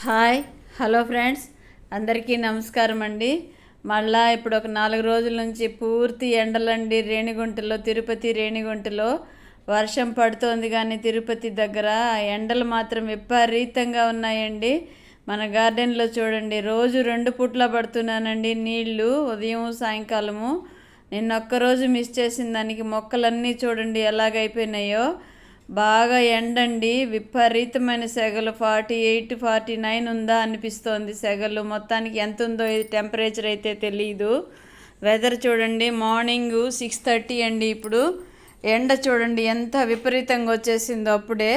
Hi hello friends, అందరికీ నమస్కారం అండి. మళ్ళా ఇప్పుడు ఒక 4 రోజుల నుంచి పూర్తి ఎండలండి. తిరుపతి రేణిగుంటలో వర్షం పడుతోంది, కానీ తిరుపతి దగ్గర ఎండలు మాత్రం విపరీతంగా ఉన్నాయండి. మన గార్డెన్లో చూడండి, రోజు 2 పూట్ల పడుతున్నానండి నీళ్ళు, ఉదయం సాయంకాలము. నిన్న ఒక్కరోజు మిస్ చేసిన దానికి మొక్కలన్నీ చూడండి ఎలాగైపోయినాయో. బాగా ఎండండి, విపరీతమైన సెగలు 48, 49 ఉందా అనిపిస్తోంది సెగలు. మొత్తానికి ఎంత ఉందో టెంపరేచర్ అయితే తెలియదు. వెదర్ చూడండి, మార్నింగ్ 6:30 అండి. ఇప్పుడు ఎండ చూడండి ఎంత విపరీతంగా వచ్చేసిందో. అప్పుడే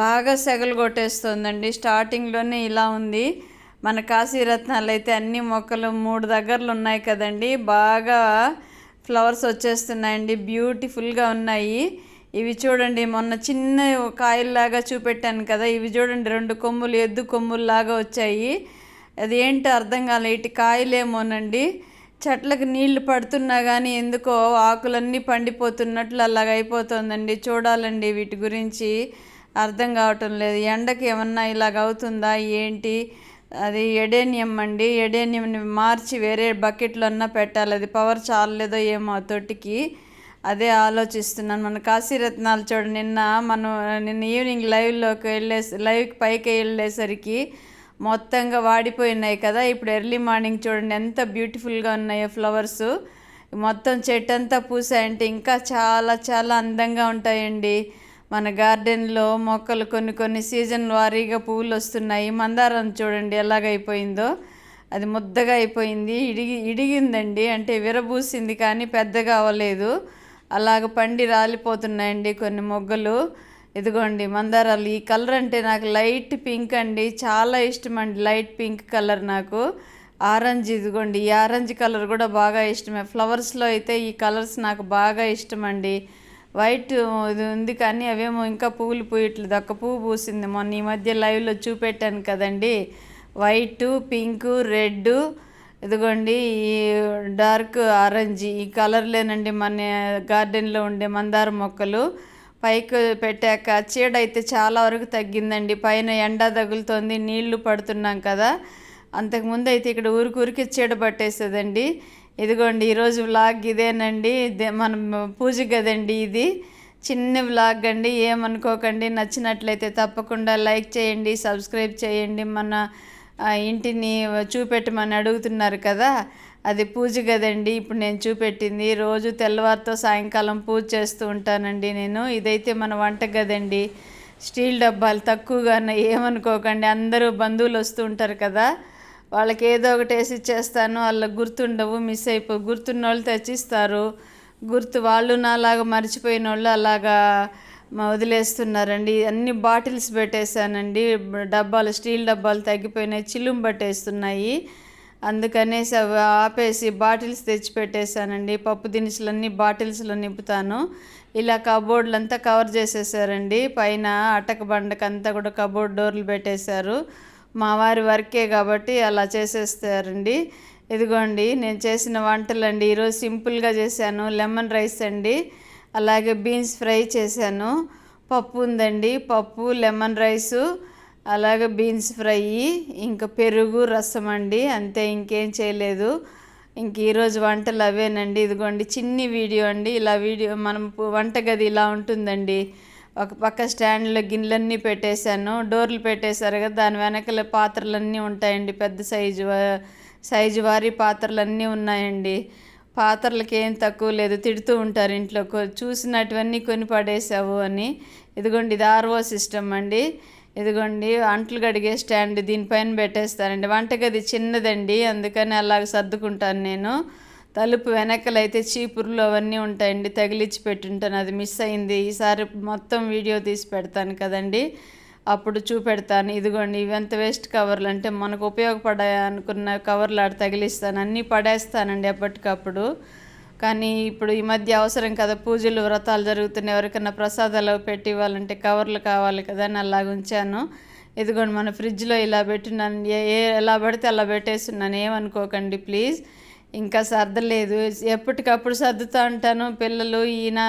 బాగా సెగలు కొట్టేస్తుందండి. స్టార్టింగ్లోనే ఇలా ఉంది. మన కాశీరత్నాలు అయితే అన్ని మొక్కలు 3 దగ్గరలు ఉన్నాయి కదండి, బాగా ఫ్లవర్స్ వచ్చేస్తున్నాయండి, బ్యూటిఫుల్గా ఉన్నాయి. ఇవి చూడండి, మొన్న చిన్న కాయల్లాగా చూపెట్టాను కదా, ఇవి చూడండి 2 కొమ్ములు, ఎద్దు కొమ్ముల్లాగా వచ్చాయి. అది ఏంటో అర్థం కాలే, ఇటు కాయలేమోనండి. చెట్లకు నీళ్లు పడుతున్నా కానీ ఎందుకో ఆకులన్నీ పండిపోతున్నట్లు అలాగ అయిపోతుందండి. చూడాలండి, వీటి గురించి అర్థం కావటం లేదు. ఎండకి ఏమన్నా ఇలాగ అవుతుందా ఏంటి? అది ఎడేనియం అండి. ఎడేనియంని మార్చి వేరే బకెట్లో అన్నా పెట్టాలి. అది పవర్ చాలలేదో ఏమో తొట్టికి, అదే ఆలోచిస్తున్నాను. మన కాశీరత్నాలు చూడండి, నిన్న ఈవినింగ్ లైవ్కి పైకి వెళ్ళేసరికి మొత్తంగా వాడిపోయినాయి కదా. ఇప్పుడు ఎర్లీ మార్నింగ్ చూడండి ఎంత బ్యూటిఫుల్గా ఉన్నాయో ఫ్లవర్స్. మొత్తం చెట్టు అంతా పూసాయంటే ఇంకా చాలా చాలా అందంగా ఉంటాయండి. మన గార్డెన్లో మొక్కలు కొన్ని సీజన్ వారీగా పువ్వులు వస్తున్నాయి. మందారం చూడండి ఎలాగైపోయిందో, అది ముద్దగా అయిపోయింది, ఇడిగిందండి, అంటే విరబూసింది కానీ పెద్దగా అవ్వలేదు. అలాగ పండి రాలిపోతున్నాయండి కొన్ని మొగ్గలు. ఇదిగోండి మందారాలు. ఈ కలర్ అంటే నాకు లైట్ పింక్ అండి, చాలా ఇష్టం అండి. లైట్ పింక్ కలర్ నాకు. ఆరెంజ్, ఇదిగోండి ఈ ఆరెంజ్ కలర్ కూడా బాగా ఇష్టమే. ఫ్లవర్స్లో అయితే ఈ కలర్స్ నాకు బాగా ఇష్టం అండి. వైట్ ఇది ఉంది కానీ అవేమో ఇంకా పువ్వులు పూయట్లేదు. ఒక్క పువ్వు పూసింది మొన్న ఈ మధ్య లైవ్లో చూపెట్టాను కదండి. వైటు, పింకు, రెడ్, ఇదిగోండి ఈ డార్క్ ఆరెంజ్, ఈ కలర్లేనండి మన గార్డెన్లో ఉండే మందార మొక్కలు. పైకి పెట్టాక చీడ అయితే చాలా వరకు తగ్గిందండి. పైన ఎండ తగులుతోంది, నీళ్లు పడుతున్నాం కదా. అంతకుముందు అయితే ఇక్కడ ఊరికి చీడ పట్టేసేదండి. ఇదిగోండి ఈరోజు వ్లాగ్ ఇదేనండి. మన పూజ గదండి ఇది. చిన్న వ్లాగ్ అండి, ఏమనుకోకండి. నచ్చినట్లయితే తప్పకుండా లైక్ చేయండి, సబ్స్క్రైబ్ చేయండి. మన ఇంటిని చూపెట్టమని అడుగుతున్నారు కదా, అది పూజ గదండి. ఇప్పుడు నేను చూపెట్టింది రోజు తెల్లవారితో సాయంకాలం పూజ చేస్తూ ఉంటానండి నేను. ఇదైతే మన వంట గదండి. స్టీల్ డబ్బాలు తక్కువగానే, ఏమనుకోకండి. అందరూ బంధువులు వస్తూ ఉంటారు కదా, వాళ్ళకి ఏదో ఒకటి వేసి ఇచ్చేస్తాను. వాళ్ళకి గుర్తుండవు, మిస్ గుర్తున్న వాళ్ళు తెచ్చిస్తారు. వాళ్ళు నాలాగా మర్చిపోయిన వాళ్ళు అలాగా వదిలేస్తున్నారండి. అన్ని బాటిల్స్ పెట్టేశానండి. స్టీల్ డబ్బాలు తగ్గిపోయినాయి, చిలుం పట్టేస్తున్నాయి. అందుకనేసి అవి ఆపేసి బాటిల్స్ తెచ్చి పెట్టేశానండి. పప్పు దినుసులన్నీ బాటిల్స్లో నింపుతాను. ఇలా కబోర్డ్లు అంతా కవర్ చేసేసారండి. పైన అటక బండకంతా కూడా కబోర్డ్ డోర్లు పెట్టేశారు. మా వారి వర్కే కాబట్టి అలా చేసేస్తారండి. ఇదిగోండి నేను చేసిన వంటలండి. ఈరోజు సింపుల్గా చేశాను. లెమన్ రైస్ అండి, అలాగే బీన్స్ ఫ్రై చేశాను. పప్పు ఉందండి, పప్పు, లెమన్ రైసు, అలాగే బీన్స్ ఫ్రై, ఇంకా పెరుగు, రసం అండి, అంతే. ఇంకేం చేయలేదు. ఇంక ఈరోజు వంటలు అవేనండి. ఇదిగోండి చిన్ని వీడియో అండి. ఇలా వీడియో మనం వంటగది ఇలా ఉంటుందండి. ఒక పక్క స్టాండ్లో గిన్నెలన్నీ పెట్టేశాను. డోర్లు పెట్టేశారు కదా, దాని వెనకల పాత్రలన్నీ ఉంటాయండి. పెద్ద సైజు వారి పాత్రలన్నీ ఉన్నాయండి. పాత్రలకి ఏం తక్కువ లేదు. తిడుతూ ఉంటారు ఇంట్లో, చూసినటువన్నీ కొని పడేసావు అని. ఇదిగోండి ఇది ఆర్ఓ సిస్టమ్ అండి. ఇదిగోండి అంట్లు కడిగే స్టాండ్, దీనిపైన పెట్టేస్తానండి. వంటగది చిన్నదండి, అందుకని అలాగ సర్దుకుంటాను నేను. తలుపు వెనకలైతే చీపుర్లు అవన్నీ ఉంటాయండి, తగిలిచ్చి పెట్టుంటాను. అది మిస్ అయింది. ఈసారి మొత్తం వీడియో తీసి పెడతాను కదండి, అప్పుడు చూపెడతాను. ఇదిగోండి ఇవంత వేస్ట్ కవర్లు, అంటే మనకు ఉపయోగపడాయి అనుకున్న కవర్లు ఆడ తగిలిస్తాను. అన్నీ పడేస్తానండి ఎప్పటికప్పుడు. కానీ ఇప్పుడు ఈ మధ్య అవసరం కదా, పూజలు వ్రతాలు జరుగుతున్నాయి, ఎవరికైనా ప్రసాదాలు పెట్టి ఇవ్వాలంటే కవర్లు కావాలి కదా అని అలాగ ఉంచాను. ఇదిగోండి మన ఫ్రిడ్జ్లో ఇలా పెట్టినాను. ఎలా పడితే అలా పెట్టేస్తున్నాను, ఏమనుకోకండి ప్లీజ్. ఇంకా సర్దలేదు, ఎప్పటికప్పుడు సర్దుతూ ఉంటాను. పిల్లలు ఈయన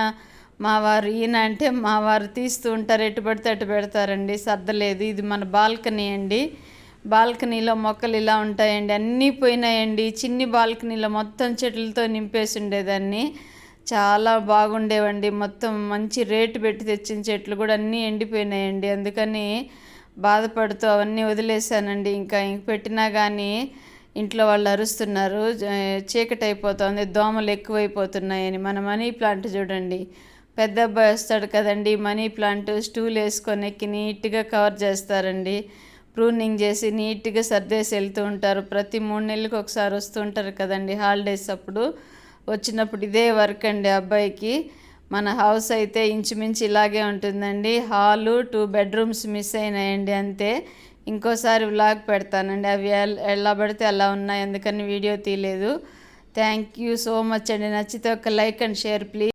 అంటే మా వారు తీస్తూ ఉంటారు, ఎటు పడితే అటు పెడతారండి. సర్దలేదు. ఇది మన బాల్కనీ అండి. బాల్కనీలో మొక్కలు ఇలా ఉంటాయండి, అన్నీ పోయినాయండి. చిన్ని బాల్కనీలో మొత్తం చెట్లతో నింపేసి ఉండేదాన్ని. చాలా బాగుండేవండి. మొత్తం మంచి రేటు పెట్టి తెచ్చిన చెట్లు కూడా అన్నీ ఎండిపోయినాయండి. అందుకని బాధపడుతూ అవన్నీ వదిలేసానండి. ఇంకా పెట్టినా కానీ ఇంట్లో వాళ్ళు అరుస్తున్నారు, చీకటి అయిపోతుంది, దోమలు ఎక్కువైపోతున్నాయని. మన మనీ ప్లాంట్ చూడండి, పెద్ద అబ్బాయి వస్తాడు కదండి, మనీ ప్లాంట్ స్టూల్ వేసుకొని ఎక్కి నీట్గా కవర్ చేస్తారండి. ప్రూనింగ్ చేసి నీట్గా సర్దేసి వెళ్తూ ఉంటారు. ప్రతి 3 నెలలకు ఒకసారి వస్తూ ఉంటారు కదండి హాలిడేస్ అప్పుడు. వచ్చినప్పుడు ఇదే వర్క్ అండి అబ్బాయికి. మన హౌస్ అయితే ఇంచుమించు ఇలాగే ఉంటుందండి. హాలు 2 బెడ్రూమ్స్ మిస్ అయినాయండి అంతే. ఇంకోసారి వ్లాగ్ పెడతానండి. అవి ఎలా పడితే అలా ఉన్నాయి, అందుకని వీడియో తీయలేదు. థ్యాంక్ యూ సో మచ్ అండి. నచ్చితే ఒక లైక్ అండ్ షేర్ ప్లీజ్.